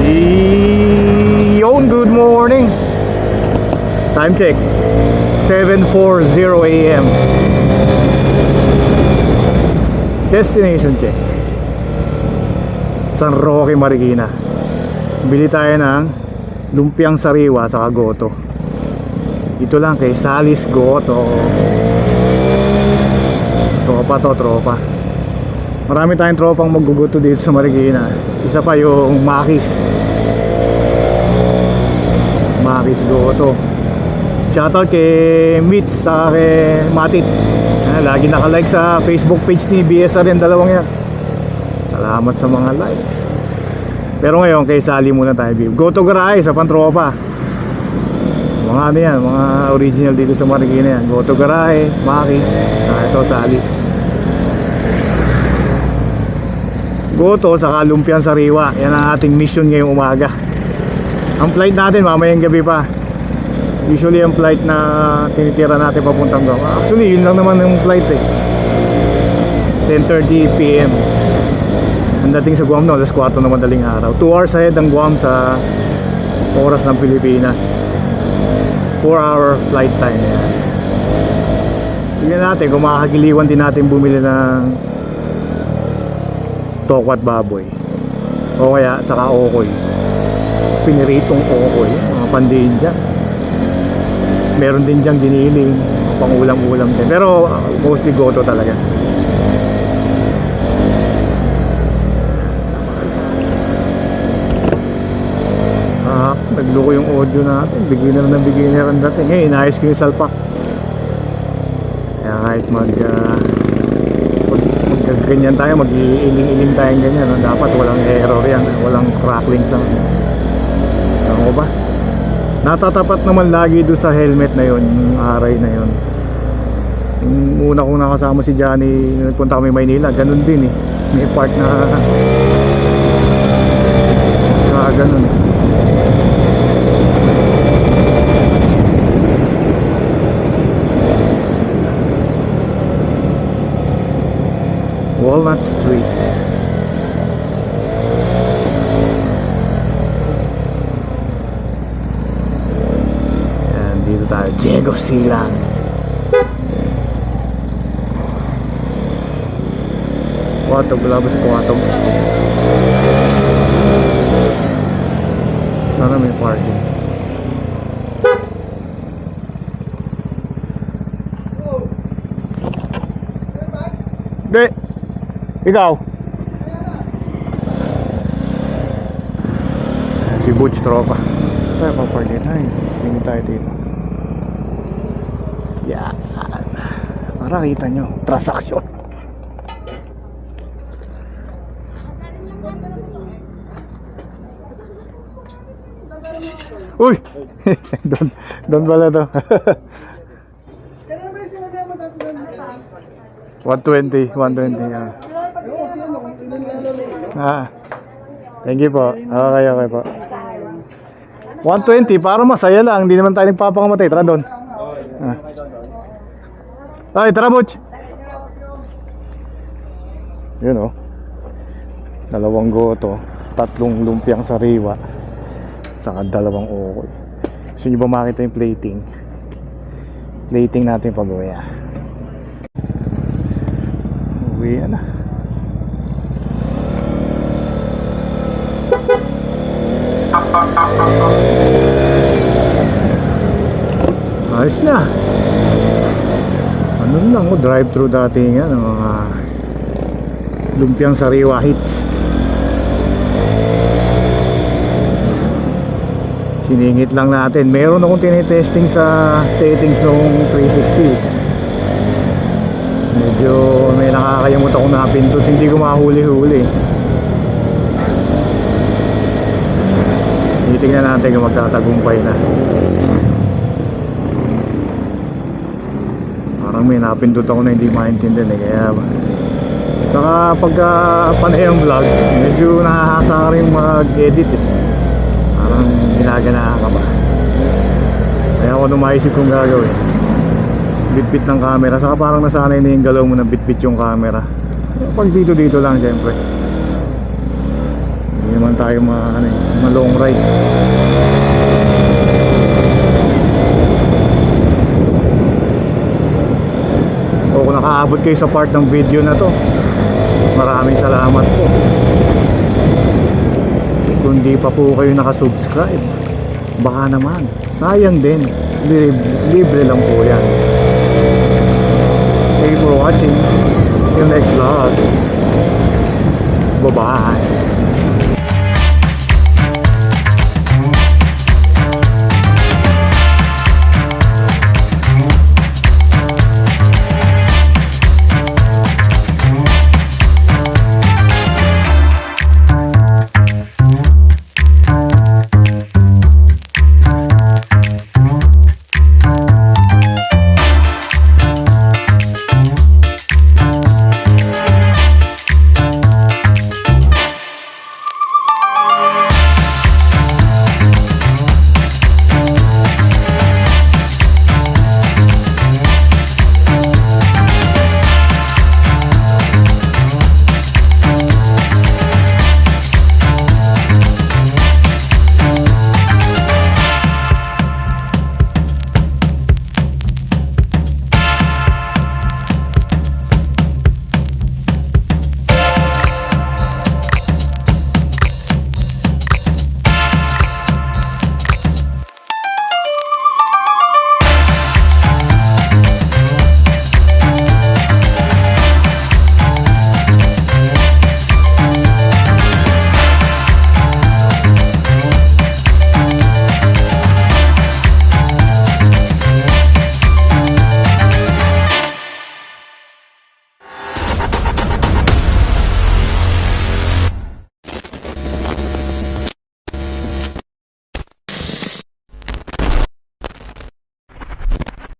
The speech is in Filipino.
Yon, good morning. Time check 7:40 AM. Destination check San Roque, Marikina. Bili tayo ng lumpiang sariwa sa Goto. Ito lang kay Salis Goto. Tropa. Marami tayong tropang magguguto dito sa Marikina. Isa pa yung Makis Goto. Shoutout kay Mitch sa kay Matit. Lagi nakalike sa Facebook page ni BSR yung dalawang yan. Salamat sa mga likes. Pero ngayon kay Sally muna tayo. Goto Garay sa pantropa. Mga ano yan, mga original dito sa Marikina yan. Goto Garay, Makis, ito Salis. Goto sa lumpiang sariwa. Yan ang ating mission ngayong umaga. Ang flight natin mamayang gabi pa. Usually ang flight na tinitira natin papuntang Guam, actually yun lang naman yung flight 10:30 PM. Ang dating sa Guam no, alas 4 na madaling araw. 2 hours ahead ang Guam sa oras ng Pilipinas. 4-hour flight time yan. Tignan natin kung makakagiliwan din natin bumili ng tokwat baboy o kaya saka okoy, piniritong okoy, mga pandiin dyan. Meron din dyang giniling, pang ulam-ulam din. Pero mostly Goto talaga. Nagluko yung audio natin. Beginner ang dating. Hey, inayos ko yung salpak. Kaya kahit ganyan tayo, mag-iiling-iling tayong ganyan, no? Dapat walang error yan, walang crackling sa ano ba? Natatapat naman lagi doon sa helmet na yon, yung aray na yon. Yung una kong nakasama si Johnny, nagpunta kami Maynila, ganun din eh. May part na ganun. Walnut Street. Dito tayo, Diego Silang. Kuwatog, labas sa Kuwatog. Sana may parking. Hindi. Ikaw? Si Butch tropa. Tayo pa parking. Ay, hindi tayo dito. Yan. Para kita nyo transaksyon. Uy! Doon pala to. 120 yan. Thank you po. Okay po. 120 para masaya lang. Hindi naman tayo nagpapakamatay. Tara doon. Ay, tara Butch. Yun o. 2 Goto, 3 lumpiang sariwa, saka 2 okoy. Gusto nyo ba makita yung plating? Plating natin pag-uwi. Uwi na. Ayos na. Ano lang, drive-thru dati yan, mga lumpiang sariwa hits. Siningit lang natin. Meron akong tinitesting sa settings ng 360. Medyo may nakakayamot ako na pindot, hindi ko mahuli-huli. Titingnan natin kung magtatagumpay na. Parang may napindot ako na hindi maintindihan eh. Kaya saka pagka panay ang vlog, medyo nakahasa ka rin mag-edit eh. Parang ginaganahan ka ba. Kaya ako numaisip kong gagawin, bit-bit ng camera. Saka parang nasanay na yung galaw mo na bit-bit yung camera. Pag dito lang syempre, hindi naman tayo mga long ride. O kung nakaabot kayo sa part ng video na to, maraming salamat po. Kung di pa po kayo nakasubscribe, baka naman, sayang din. Libre lang po yan. Thank you for watching. Yung next vlog. Bye-bye.